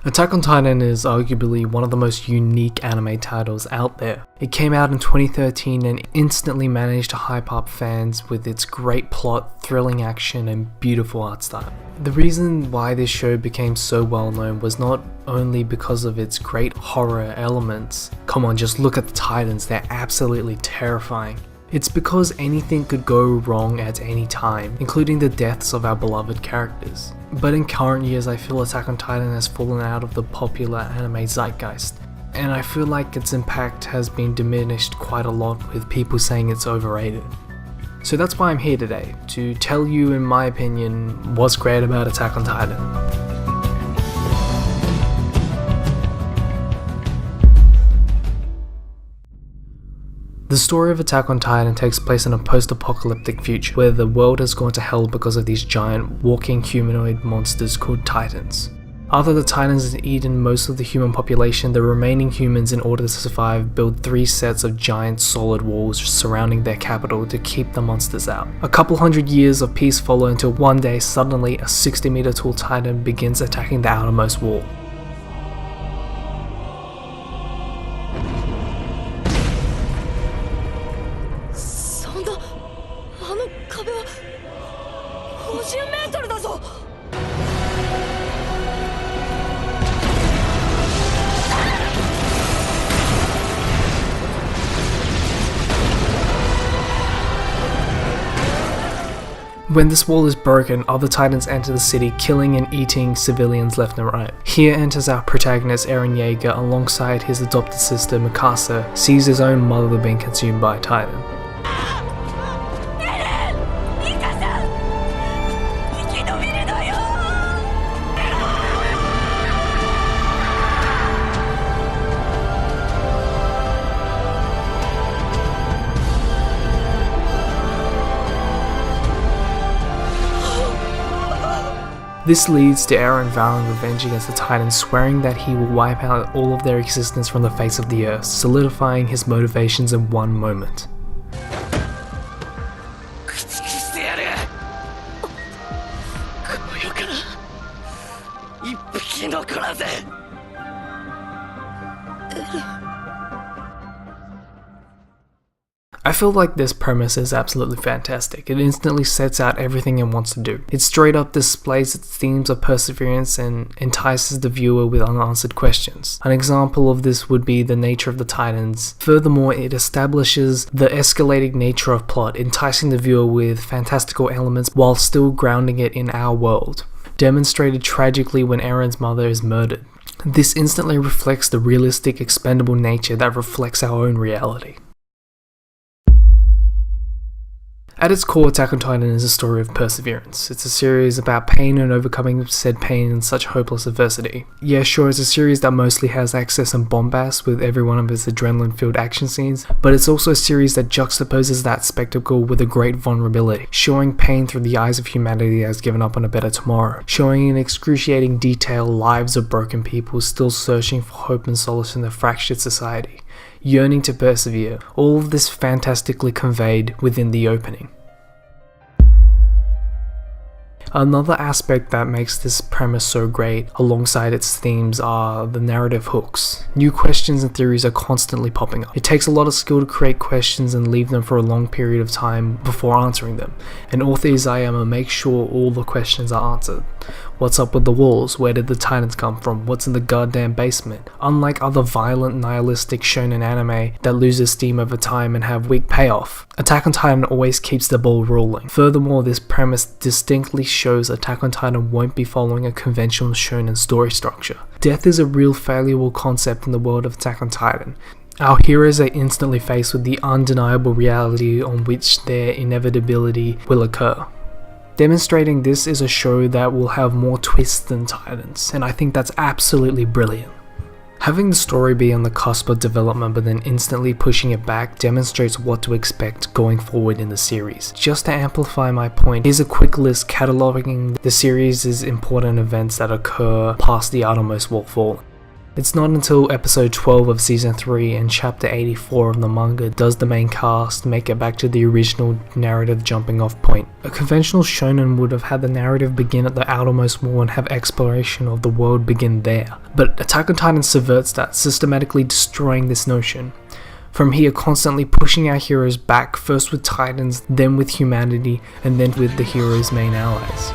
Attack on Titan is arguably one of the most unique anime titles out there. It came out in 2013 and instantly managed to hype up fans with its great plot, thrilling action, and beautiful art style. The reason why this show became so well known was not only because of its great horror elements. Come on, just look at the Titans, they're absolutely terrifying. It's because anything could go wrong at any time, including the deaths of our beloved characters. But in current years, I feel Attack on Titan has fallen out of the popular anime zeitgeist, and I feel like its impact has been diminished quite a lot with people saying it's overrated. So that's why I'm here today, to tell you in my opinion what's great about Attack on Titan. The story of Attack on Titan takes place in a post-apocalyptic future where the world has gone to hell because of these giant, walking humanoid monsters called Titans. After the Titans had eaten most of the human population, the remaining humans, in order to survive, build 3 sets of giant solid walls surrounding their capital to keep the monsters out. A couple hundred years of peace follow until one day, suddenly a 60-meter tall Titan begins attacking the outermost wall. When this wall is broken, other Titans enter the city, killing and eating civilians left and right. Here enters our protagonist Eren Yeager alongside his adopted sister Mikasa, sees his own mother being consumed by a Titan. This leads to Eren vowing revenge against the Titans, swearing that he will wipe out all of their existence from the face of the earth, solidifying his motivations in one moment. I feel like this premise is absolutely fantastic. It instantly sets out everything it wants to do. It straight up displays its themes of perseverance and entices the viewer with unanswered questions. An example of this would be the nature of the Titans. Furthermore, it establishes the escalating nature of plot, enticing the viewer with fantastical elements while still grounding it in our world. Demonstrated tragically when Eren's mother is murdered. This instantly reflects the realistic, expendable nature that reflects our own reality. At its core, Attack on Titan is a story of perseverance. It's a series about pain and overcoming said pain in such hopeless adversity. Yeah, sure, it's a series that mostly has access and bombast with every one of its adrenaline-filled action scenes, but it's also a series that juxtaposes that spectacle with a great vulnerability, showing pain through the eyes of humanity that has given up on a better tomorrow, showing in excruciating detail lives of broken people still searching for hope and solace in a fractured society, yearning to persevere, all of this fantastically conveyed within the opening. Another aspect that makes this premise so great, alongside its themes, are the narrative hooks. New questions and theories are constantly popping up. It takes a lot of skill to create questions and leave them for a long period of time before answering them. And author Isayama makes sure all the questions are answered. What's up with the walls? Where did the Titans come from? What's in the goddamn basement? Unlike other violent, nihilistic shonen anime that loses steam over time and have weak payoff, Attack on Titan always keeps the ball rolling. Furthermore, this premise distinctly shows Attack on Titan won't be following a conventional shonen story structure. Death is a real valuable concept in the world of Attack on Titan. Our heroes are instantly faced with the undeniable reality on which their inevitability will occur. Demonstrating this is a show that will have more twists than Titans, and I think that's absolutely brilliant. Having the story be on the cusp of development but then instantly pushing it back demonstrates what to expect going forward in the series. Just to amplify my point, here's a quick list cataloguing the series' important events that occur past the outermost wall falling. It's not until episode 12 of season 3 and chapter 84 of the manga does the main cast make it back to the original narrative jumping off point. A conventional shonen would have had the narrative begin at the outermost wall and have exploration of the world begin there, but Attack on Titan subverts that, systematically destroying this notion. From here, constantly pushing our heroes back, first with Titans, then with humanity, and then with the heroes' main allies.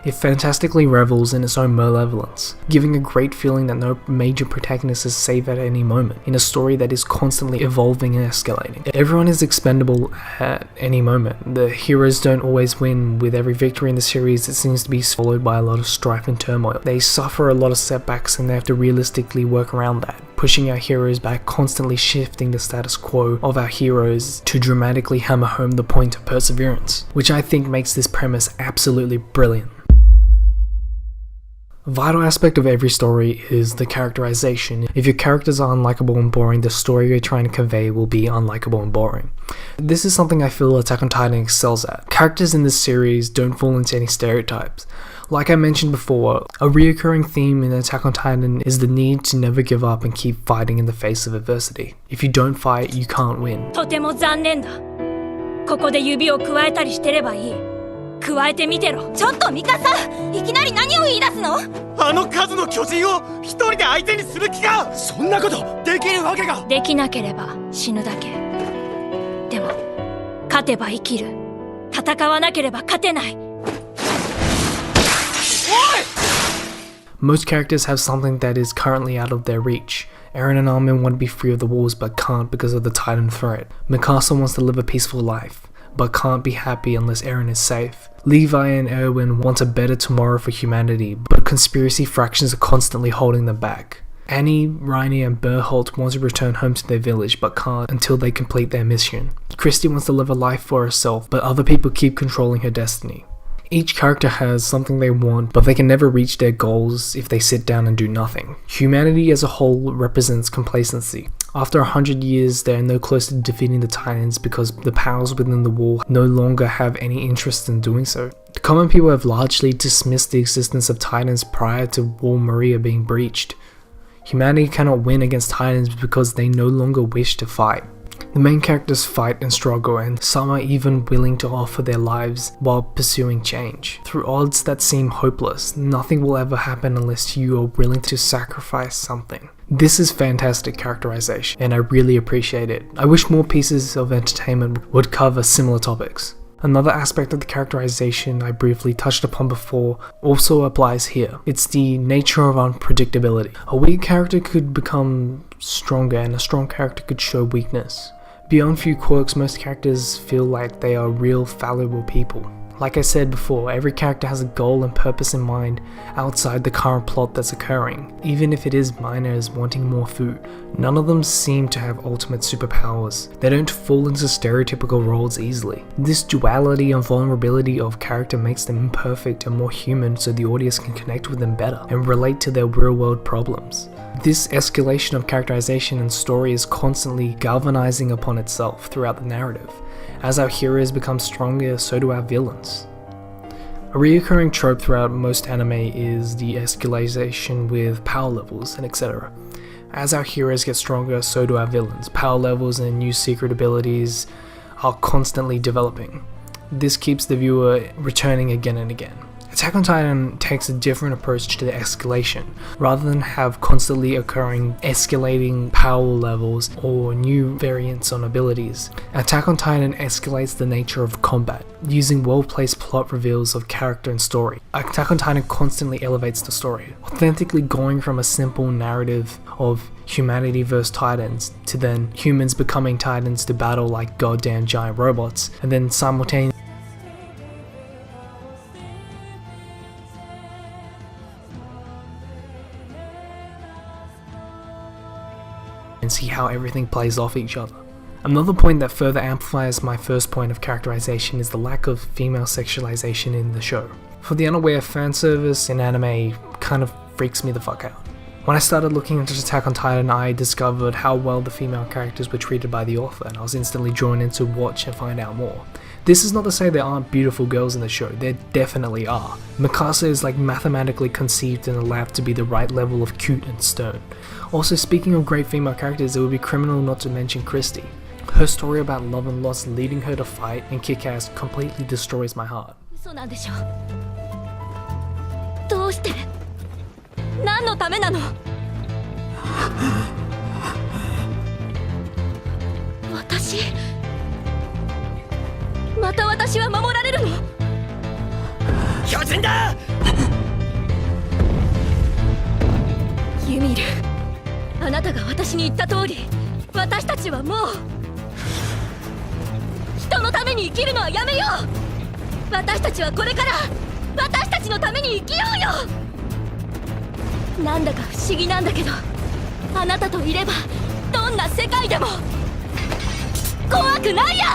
It fantastically revels in its own malevolence, giving a great feeling that no major protagonist is safe at any moment, in a story that is constantly evolving and escalating. Everyone is expendable at any moment. The heroes don't always win. With every victory in the series, it seems to be followed by a lot of strife and turmoil. They suffer a lot of setbacks and they have to realistically work around that, pushing our heroes back, constantly shifting the status quo of our heroes to dramatically hammer home the point of perseverance, which I think makes this premise absolutely brilliant. A vital aspect of every story is the characterization. If your characters are unlikable and boring, the story you're trying to convey will be unlikable and boring. This is something I feel Attack on Titan excels at. Characters in this series don't fall into any stereotypes. Like I mentioned before, a reoccurring theme in Attack on Titan is the need to never give up and keep fighting in the face of adversity. If you don't fight, you can't win. とても残念だ。ここで指を加えたりしてればいい。加えてみてろ。ちょっとミカサ、いきなり何を言い出すの？あの数の巨人を一人で相手にする気か？そんなことできるわけが。できなければ死ぬだけ。でも勝てば生きる。戦わなければ勝てない。 Most characters have something that is currently out of their reach. Eren and Armin want to be free of the walls but can't because of the Titan threat. Mikasa wants to live a peaceful life, but can't be happy unless Eren is safe. Levi and Erwin want a better tomorrow for humanity, but conspiracy fractions are constantly holding them back. Annie, Rainer and Berholt want to return home to their village but can't until they complete their mission. Christy wants to live a life for herself, but other people keep controlling her destiny. Each character has something they want, but they can never reach their goals if they sit down and do nothing. Humanity as a whole represents complacency. After 100 years, they are no closer to defeating the Titans because the powers within the wall no longer have any interest in doing so. The common people have largely dismissed the existence of Titans prior to Wall Maria being breached. Humanity cannot win against Titans because they no longer wish to fight. The main characters fight and struggle, and some are even willing to offer their lives while pursuing change. Through odds that seem hopeless, nothing will ever happen unless you are willing to sacrifice something. This is fantastic characterization, and I really appreciate it. I wish more pieces of entertainment would cover similar topics. Another aspect of the characterization I briefly touched upon before also applies here. It's the nature of unpredictability. A weak character could become stronger, and a strong character could show weakness. Beyond few quirks, most characters feel like they are real, fallible people. Like I said before, every character has a goal and purpose in mind outside the current plot that's occurring, even if it is minor as wanting more food. None of them seem to have ultimate superpowers. They don't fall into stereotypical roles easily. This duality and vulnerability of character makes them imperfect and more human, so the audience can connect with them better and relate to their real-world problems. This escalation of characterization and story is constantly galvanizing upon itself throughout the narrative. As our heroes become stronger, so do our villains. A recurring trope throughout most anime is the escalation with power levels and etc. As our heroes get stronger, so do our villains. Power levels and new secret abilities are constantly developing. This keeps the viewer returning again and again. Attack on Titan takes a different approach to the escalation. Rather than have constantly occurring escalating power levels or new variants on abilities, Attack on Titan escalates the nature of combat, using well-placed plot reveals of character and story. Attack on Titan constantly elevates the story, authentically going from a simple narrative of humanity versus Titans to then humans becoming Titans to battle like goddamn giant robots, and then simultaneously and see how everything plays off each other. Another point that further amplifies my first point of characterization is the lack of female sexualization in the show. For the unaware, fan service in anime kind of freaks me the fuck out. When I started looking into Attack on Titan, I discovered how well the female characters were treated by the author, and I was instantly drawn in to watch and find out more. This is not to say there aren't beautiful girls in the show, there definitely are. Mikasa is like mathematically conceived in a lab to be the right level of cute and stern. Also, speaking of great female characters, it would be criminal not to mention Christie. Her story about love and loss leading her to fight and kick ass completely destroys my heart. 嘘なんでしょ。どうして？何のためなの？私？また私は守られるの？巨人だ！ユミル、あなたが私に言った通り、私たちはもう人のために生きるのはやめよう。私たちはこれから私たちのために生きようよ。なんだか不思議なんだけど、あなたといればどんな世界でも怖くないや。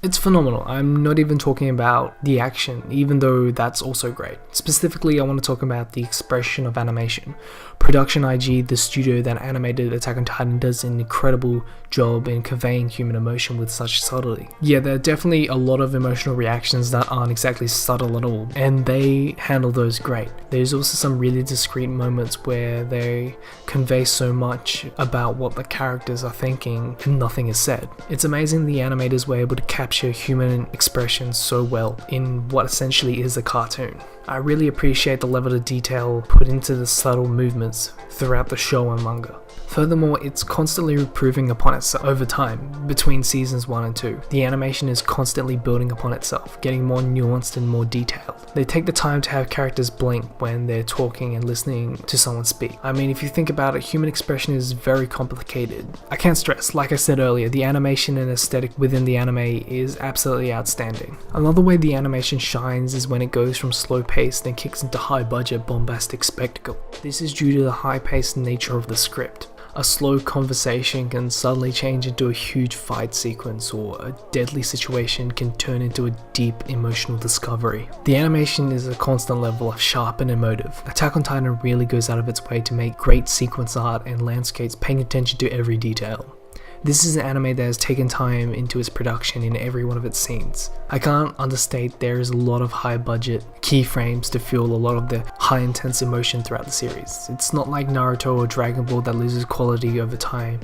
It's phenomenal. I'm not even talking about the action, even though that's also great. Specifically, I want to talk about the expression of animation. Production IG, the studio that animated Attack on Titan, does an incredible job in conveying human emotion with such subtlety. Yeah, there are definitely a lot of emotional reactions that aren't exactly subtle at all, and they handle those great. There's also some really discreet moments where they convey so much about what the characters are thinking and nothing is said. It's amazing the animators were able to capture human expression so well in what essentially is a cartoon. I really appreciate the level of detail put into the subtle movements throughout the show and manga. Furthermore, it's constantly improving upon itself over time, between seasons 1 and 2. The animation is constantly building upon itself, getting more nuanced and more detailed. They take the time to have characters blink when they're talking and listening to someone speak. I mean, if you think about it, human expression is very complicated. I can't stress, like I said earlier, the animation and aesthetic within the anime is absolutely outstanding. Another way the animation shines is when it goes from slow paced and kicks into high budget bombastic spectacle. This is due to the high paced nature of the script. A slow conversation can suddenly change into a huge fight sequence, or a deadly situation can turn into a deep emotional discovery. The animation is a constant level of sharp and emotive. Attack on Titan really goes out of its way to make great sequence art and landscapes, paying attention to every detail. This is an anime that has taken time into its production in every one of its scenes. I can't understate there is a lot of high budget keyframes to fuel a lot of the high intense emotion throughout the series. It's not like Naruto or Dragon Ball that loses quality over time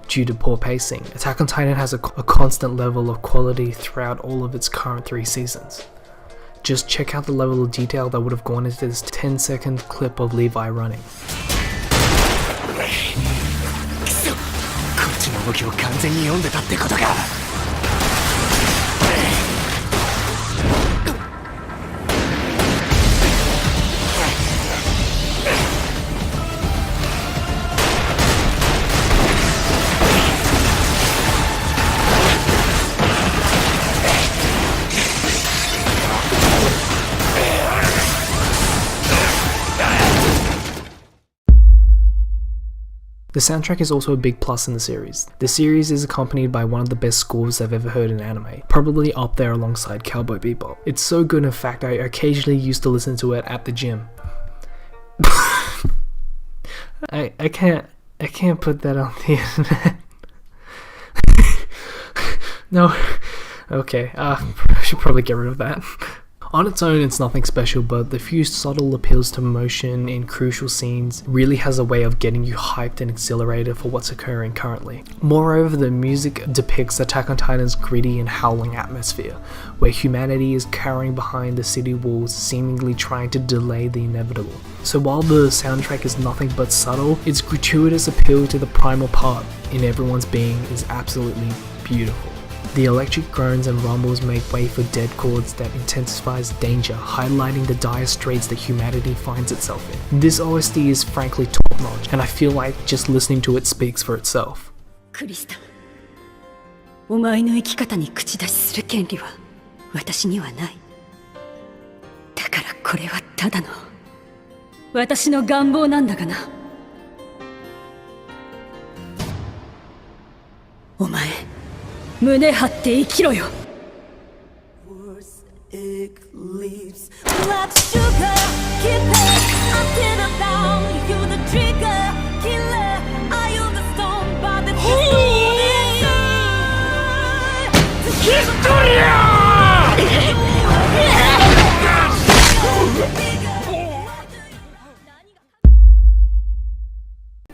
due to poor pacing. Attack on Titan has a constant level of quality throughout all of its current 3 seasons. Just check out the level of detail that would have gone into this 10-second clip of Levi running. こっちの動きを完全に読んでたってことか。The soundtrack is also a big plus in the series. The series is accompanied by one of the best scores I've ever heard in anime, probably up there alongside Cowboy Bebop. It's so good, in fact, I occasionally used to listen to it at the gym. I can't put that on the internet. No. Okay, I should probably get rid of that. On its own, it's nothing special, but the few subtle appeals to emotion in crucial scenes really has a way of getting you hyped and exhilarated for what's occurring currently. Moreover, the music depicts Attack on Titan's gritty and howling atmosphere, where humanity is cowering behind the city walls, seemingly trying to delay the inevitable. So while the soundtrack is nothing but subtle, its gratuitous appeal to the primal part in everyone's being is absolutely beautiful. The electric groans and rumbles make way for dead chords that intensifies danger, highlighting the dire straits that humanity finds itself in. This OST is frankly top-notch, and I feel like just listening to it speaks for itself. クリスタ、お前の生き方に口出しする権利は私にはない。だかからこれはただの私の願望なんだがな。お前胸張って生きろよ。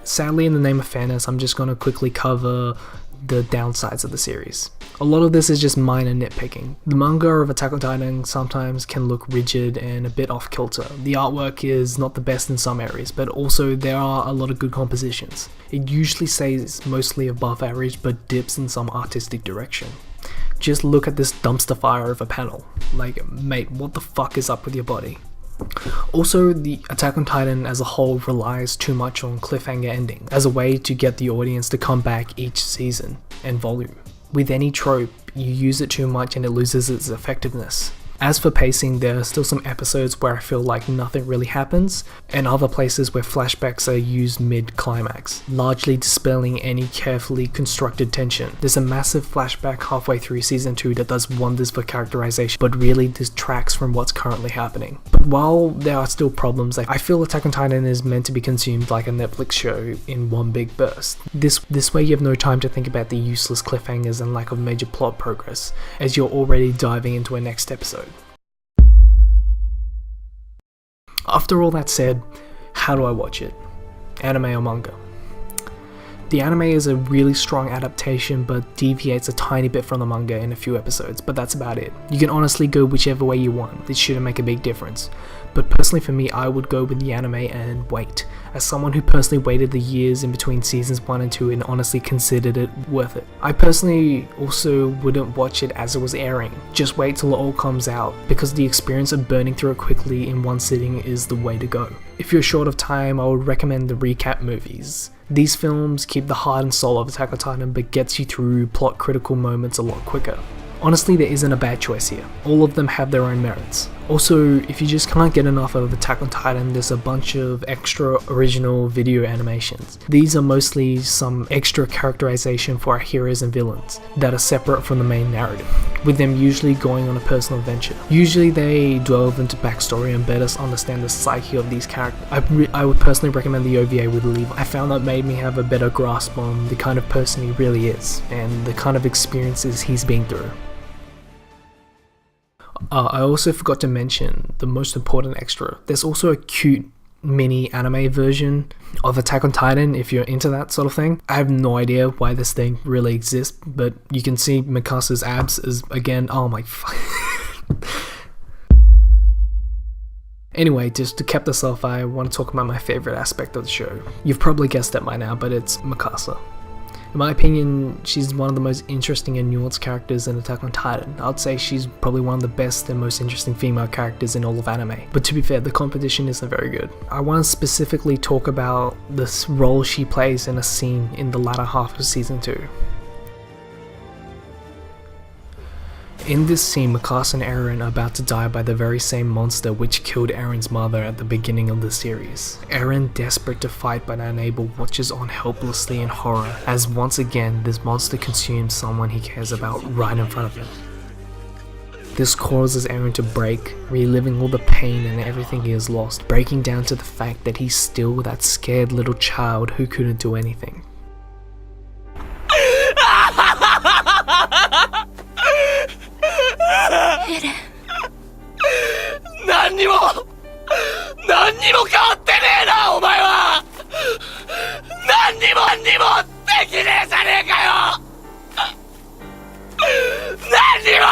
Sadly, in the name of fairness, I'm just going to quickly cover the downsides of the series. A lot of this is just minor nitpicking. The manga of Attack on Titan sometimes can look rigid and a bit off kilter. The artwork is not the best in some areas, but also there are a lot of good compositions. It usually stays mostly above average but dips in some artistic direction. Just look at this dumpster fire of a panel. Like, mate, what the fuck is up with your body? Also, the Attack on Titan as a whole relies too much on cliffhanger ending as a way to get the audience to come back each season and volume. With any trope, you use it too much and it loses its effectiveness. As for pacing, there are still some episodes where I feel like nothing really happens, and other places where flashbacks are used mid-climax, largely dispelling any carefully constructed tension. There's a massive flashback halfway through season 2 that does wonders for characterization, but really distracts from what's currently happening. But while there are still problems, I feel Attack on Titan is meant to be consumed like a Netflix show in one big burst. This way you have no time to think about the useless cliffhangers and lack of major plot progress, as you're already diving into a next episode. After all that said, how do I watch it? Anime or manga? The anime is a really strong adaptation but deviates a tiny bit from the manga in a few episodes, but that's about it. You can honestly go whichever way you want, it shouldn't make a big difference. But personally for me, I would go with the anime and wait. As someone who personally waited the years in between seasons 1 and 2 and honestly considered it worth it. I personally also wouldn't watch it as it was airing. Just wait till it all comes out, because the experience of burning through it quickly in one sitting is the way to go. If you're short of time, I would recommend the recap movies. These films keep the heart and soul of Attack on Titan but gets you through plot critical moments a lot quicker. Honestly, there isn't a bad choice here. All of them have their own merits. Also, if you just can't get enough of Attack on Titan, there's a bunch of extra original video animations. These are mostly some extra characterization for our heroes and villains that are separate from the main narrative, with them usually going on a personal adventure. Usually they delve into backstory and better understand the psyche of these characters. I would personally recommend the OVA with Levi. I found that made me have a better grasp on the kind of person he really is and the kind of experiences he's been through. I also forgot to mention the most important extra. There's also a cute mini anime version of Attack on Titan if you're into that sort of thing. I have no idea why this thing really exists, but you can see Mikasa's abs is again, oh my fuck. Anyway, just to cap this off, I want to talk about my favorite aspect of the show. You've probably guessed it by now, but it's Mikasa. In my opinion, she's one of the most interesting and nuanced characters in Attack on Titan. I'd say she's probably one of the best and most interesting female characters in all of anime. But to be fair, the competition isn't very good. I want to specifically talk about this role she plays in a scene in the latter half of season 2. In this scene, Mikasa and Eren are about to die by the very same monster which killed Eren's mother at the beginning of the series. Eren, desperate to fight but unable, watches on helplessly in horror as once again this monster consumes someone he cares about right in front of him. This causes Eren to break, reliving all the pain and everything he has lost, breaking down to the fact that he's still that scared little child who couldn't do anything.何にも変わってねえなお前は何にもできねえじゃねえかよ何にも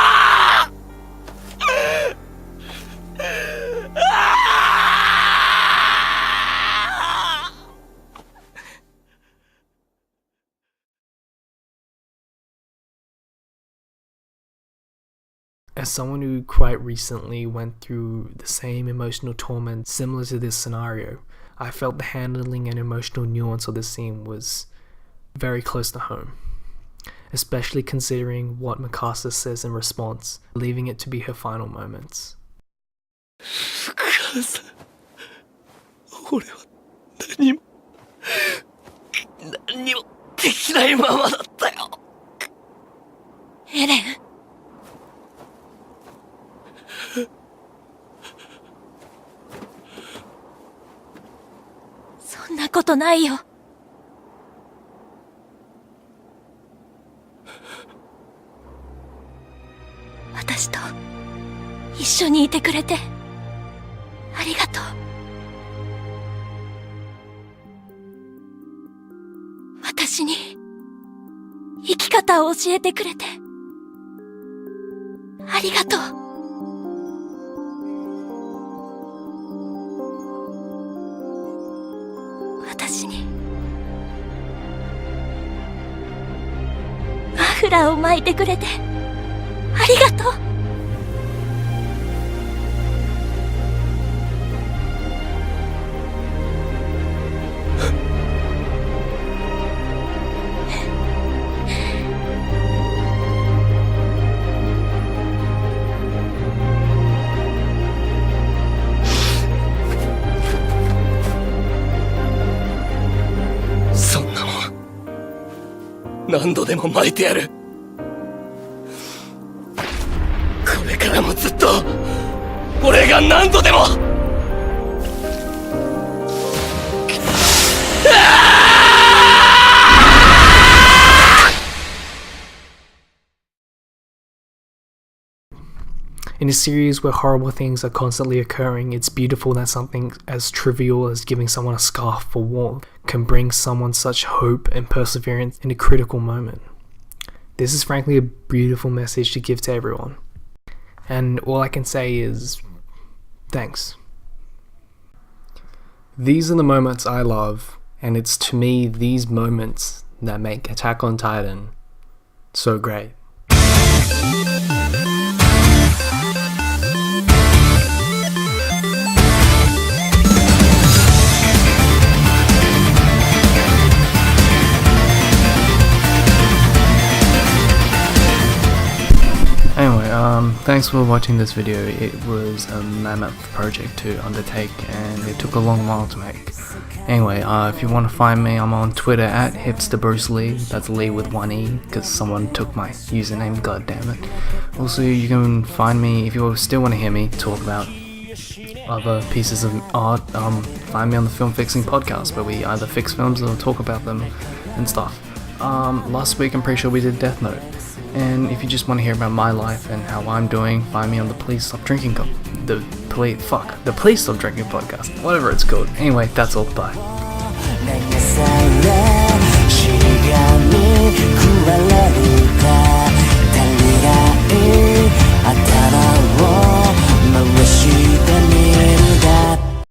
As someone who quite recently went through the same emotional torment similar to this scenario, I felt the handling and emotional nuance of this scene was very close to home, especially considering what Mikasa says in response, leaving it to be her final moments. 母さん、俺は何もできないままだったよ。エレン。そんなことないよ。私と一緒にいてくれてありがとう。私に生き方を教えてくれてありがとう。私にマフラーを巻いてくれてありがとう。そんなもん何度でも巻いてやる。これからもずっと俺が何度でも。In a series where horrible things are constantly occurring, it's beautiful that something as trivial as giving someone a scarf for warmth can bring someone such hope and perseverance in a critical moment. This is frankly a beautiful message to give to everyone. And all I can say is, thanks. These are the moments I love, and it's to me these moments that make Attack on Titan so great. Anyway, thanks for watching this video. It was a mammoth project to undertake and it took a long while to make. Anyway, if you want to find me, I'm on Twitter at hipsterbrucelee. That's Lee with one E, because someone took my username, god damn it. Also, you can find me, if you still want to hear me talk about other pieces of art, find me on the Film Fixing podcast, where we either fix films or talk about them and stuff. Last week I'm pretty sure we did Death Note. And if you just want to hear about my life and how I'm doing, find me on the Please Stop Drinking the Please Stop Drinking podcast, whatever it's called. Anyway, that's all. Bye.